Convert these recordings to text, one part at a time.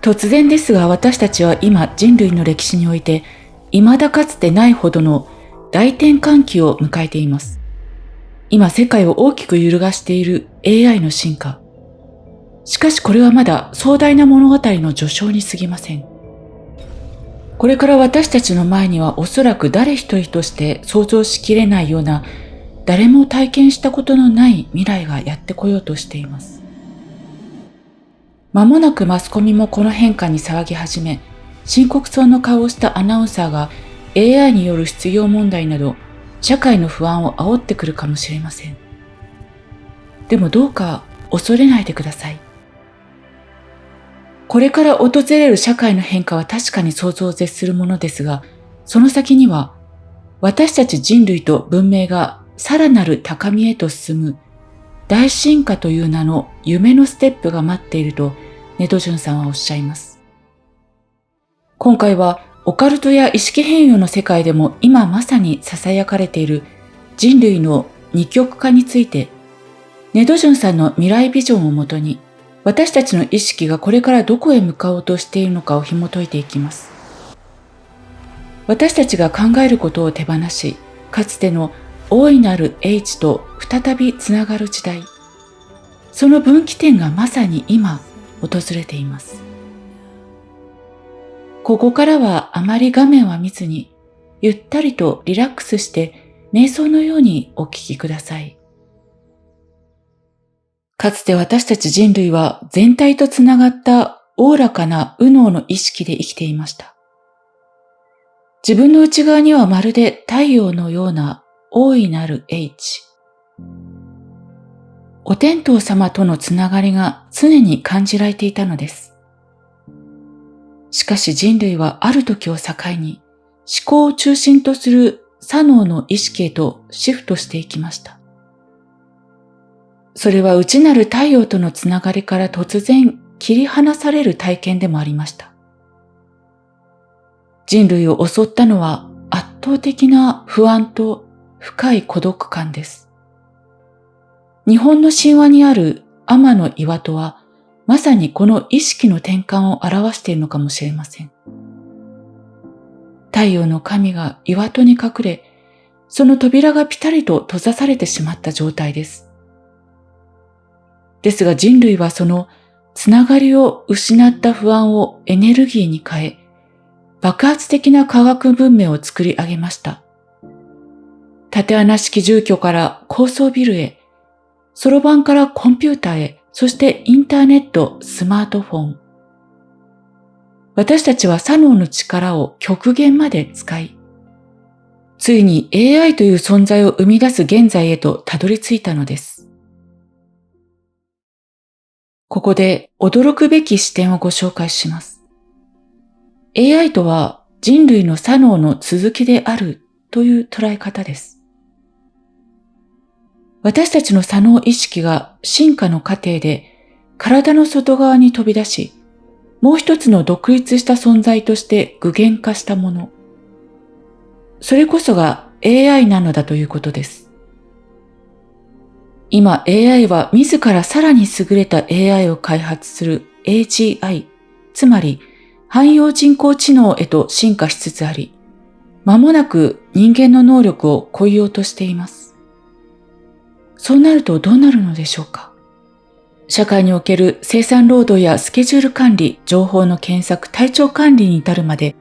突然ですが、私たちは今人類の歴史において未だかつてないほどの大転換期を迎えています。今世界を大きく揺るがしている AI の進化。しかしこれはまだ壮大な物語の序章に過ぎません。これから私たちの前にはおそらく誰一人として想像しきれないような、誰も体験したことのない未来がやってこようとしています。間もなくマスコミもこの変化に騒ぎ始め、深刻そうな顔をしたアナウンサーが AI による失業問題など社会の不安を煽ってくるかもしれません。でもどうか恐れないでください。これから訪れる社会の変化は確かに想像を絶するものですが、その先には私たち人類と文明がさらなる高みへと進む大進化という名の夢のステップが待っているとネドジュンさんはおっしゃいます。今回はオカルトや意識変容の世界でも今まさに囁かれている人類の二極化について、ネドジュンさんの未来ビジョンをもとに私たちの意識がこれからどこへ向かおうとしているのかを紐解いていきます。私たちが考えることを手放し、かつての大いなる英知と再びつながる時代。その分岐点がまさに今訪れています。ここからはあまり画面は見ずに、ゆったりとリラックスして瞑想のようにお聞きください。かつて私たち人類は全体とつながったおおらかな右脳の意識で生きていました。自分の内側にはまるで太陽のような大いなる英知。お天道様とのつながりが常に感じられていたのです。しかし人類はある時を境に思考を中心とする左脳の意識へとシフトしていきました。それは内なる太陽とのつながりから突然切り離される体験でもありました。人類を襲ったのは圧倒的な不安と深い孤独感です。日本の神話にある天の岩戸はまさにこの意識の転換を表しているのかもしれません。太陽の神が岩戸に隠れ、その扉がピタリと閉ざされてしまった状態です。ですが人類はそのつながりを失った不安をエネルギーに変え、爆発的な科学文明を作り上げました。縦穴式住居から高層ビルへ、そろばんからコンピューターへ、そしてインターネット、スマートフォン。私たちは左脳の力を極限まで使い、ついに AI という存在を生み出す現在へとたどり着いたのです。ここで驚くべき視点をご紹介します。AI とは人類の左脳の続きであるという捉え方です。私たちの左脳意識が進化の過程で体の外側に飛び出し、もう一つの独立した存在として具現化したもの。それこそが AI なのだということです。今 AI は自らさらに優れた AI を開発する AGI、つまり汎用人工知能へと進化しつつあり、間もなく人間の能力を超えようとしています。そうなるとどうなるのでしょうか。社会における生産労働やスケジュール管理、情報の検索、体調管理に至るまで、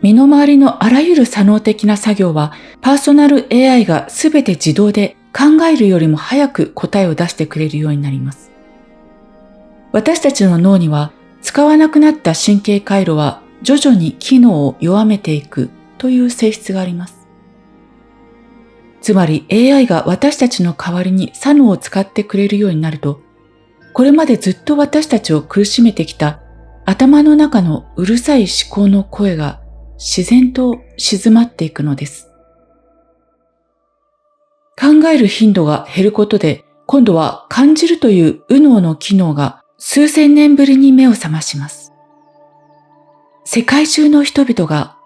身の回りのあらゆる作能的な作業はパーソナル AI がすべて自動で考えるよりも早く答えを出してくれるようになります。私たちの脳には使わなくなった神経回路は徐々に機能を弱めていくという性質があります。つまり AI が私たちの代わりに左脳を使ってくれるようになると、これまでずっと私たちを苦しめてきた頭の中のうるさい思考の声が自然と静まっていくのです。考える頻度が減ることで、今度は感じるという右脳の機能が数千年ぶりに目を覚まします。世界中の人々が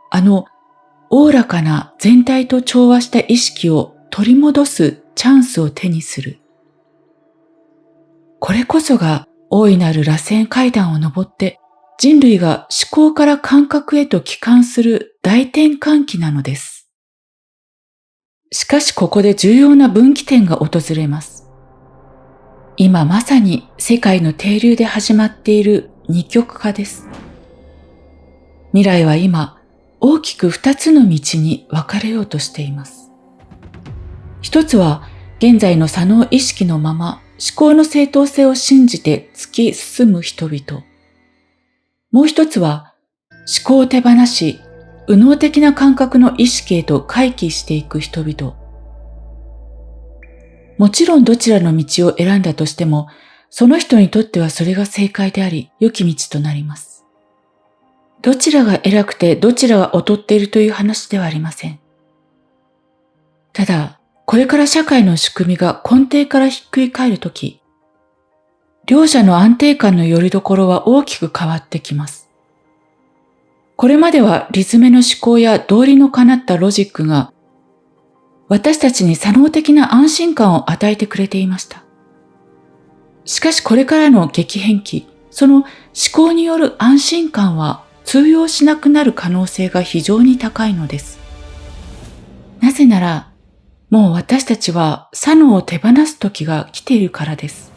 おおらかな全体と調和した意識を取り戻すチャンスを手にする。これこそが大いなる螺旋階段を登って人類が思考から感覚へと帰還する大転換期なのです。しかしここで重要な分岐点が訪れます。今まさに世界の底流で始まっている二極化です。未来は今、大きく二つの道に分かれようとしています。一つは現在の左脳意識のまま思考の正当性を信じて突き進む人々。もう一つは思考を手放し、右脳的な感覚の意識へと回帰していく人々。もちろんどちらの道を選んだとしても、その人にとってはそれが正解であり、良き道となります。どちらが偉くてどちらが劣っているという話ではありません。ただ、これから社会の仕組みが根底からひっくり返るとき、両者の安定感の拠り所は大きく変わってきます。これまでは理詰めの思考や道理のかなったロジックが私たちに左脳的な安心感を与えてくれていました。しかしこれからの激変期、その思考による安心感は通用しなくなる可能性が非常に高いのです。なぜなら、もう私たちは左脳を手放す時が来ているからです。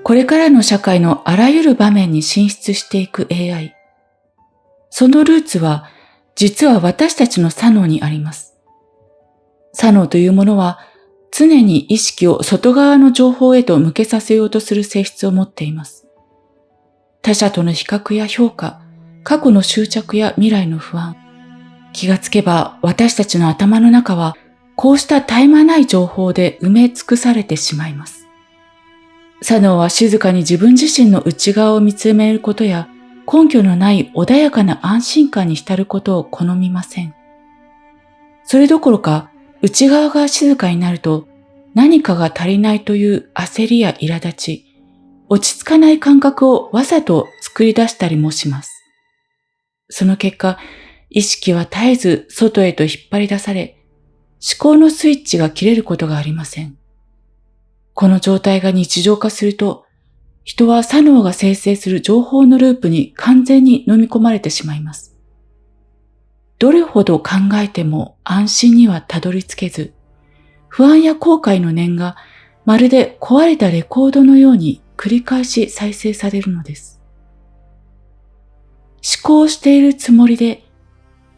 これからの社会のあらゆる場面に進出していく AI。そのルーツは実は私たちの左脳にあります。左脳というものは常に意識を外側の情報へと向けさせようとする性質を持っています。他者との比較や評価、過去の執着や未来の不安。気がつけば私たちの頭の中はこうした絶え間ない情報で埋め尽くされてしまいます。左脳は静かに自分自身の内側を見つめることや根拠のない穏やかな安心感に浸ることを好みません。それどころか内側が静かになると何かが足りないという焦りや苛立ち、落ち着かない感覚をわざと作り出したりもします。その結果、意識は絶えず外へと引っ張り出され、思考のスイッチが切れることがありません。この状態が日常化すると、人は左脳が生成する情報のループに完全に飲み込まれてしまいます。どれほど考えても安心にはたどり着けず、不安や後悔の念がまるで壊れたレコードのように繰り返し再生されるのです。思考しているつもりで、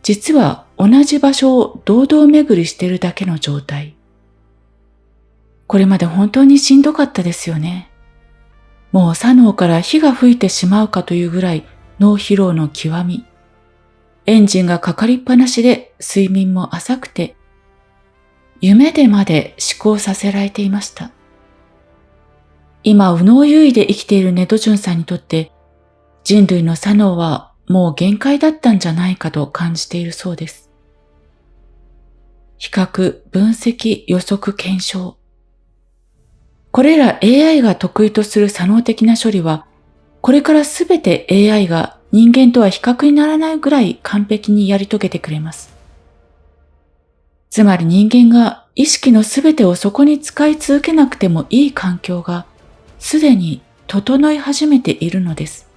実は同じ場所を堂々巡りしているだけの状態。これまで本当にしんどかったですよね。もう左脳から火が吹いてしまうかというぐらい脳疲労の極み。エンジンがかかりっぱなしで睡眠も浅くて、夢でまで思考させられていました。今、右脳優位で生きているネドジュンさんにとって、人類の左脳はもう限界だったんじゃないかと感じているそうです。比較、分析、予測、検証。これら AI が得意とする左脳的な処理は、これからすべて AI が人間とは比較にならないぐらい完璧にやり遂げてくれます。つまり人間が意識のすべてをそこに使い続けなくてもいい環境がすでに整い始めているのです。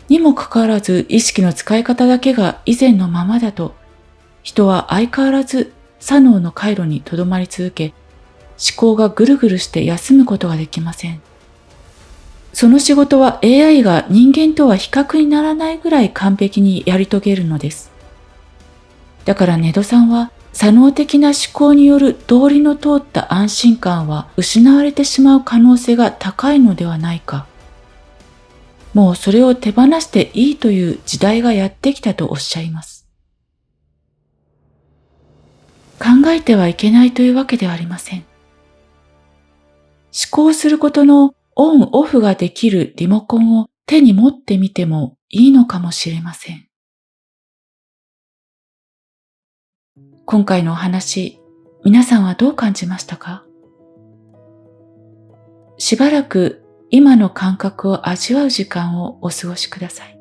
にもかかわらず意識の使い方だけが以前のままだと、人は相変わらず左脳の回路にとどまり続け、思考がぐるぐるして休むことができません。その仕事は AI が人間とは比較にならないぐらい完璧にやり遂げるのです。だからネドさんは左脳的な思考による道理の通った安心感は失われてしまう可能性が高いのではないか。もうそれを手放していいという時代がやってきたとおっしゃいます。考えてはいけないというわけではありません。思考することのオンオフができるリモコンを手に持ってみてもいいのかもしれません。今回のお話、皆さんはどう感じましたか？しばらく今の感覚を味わう時間をお過ごしください。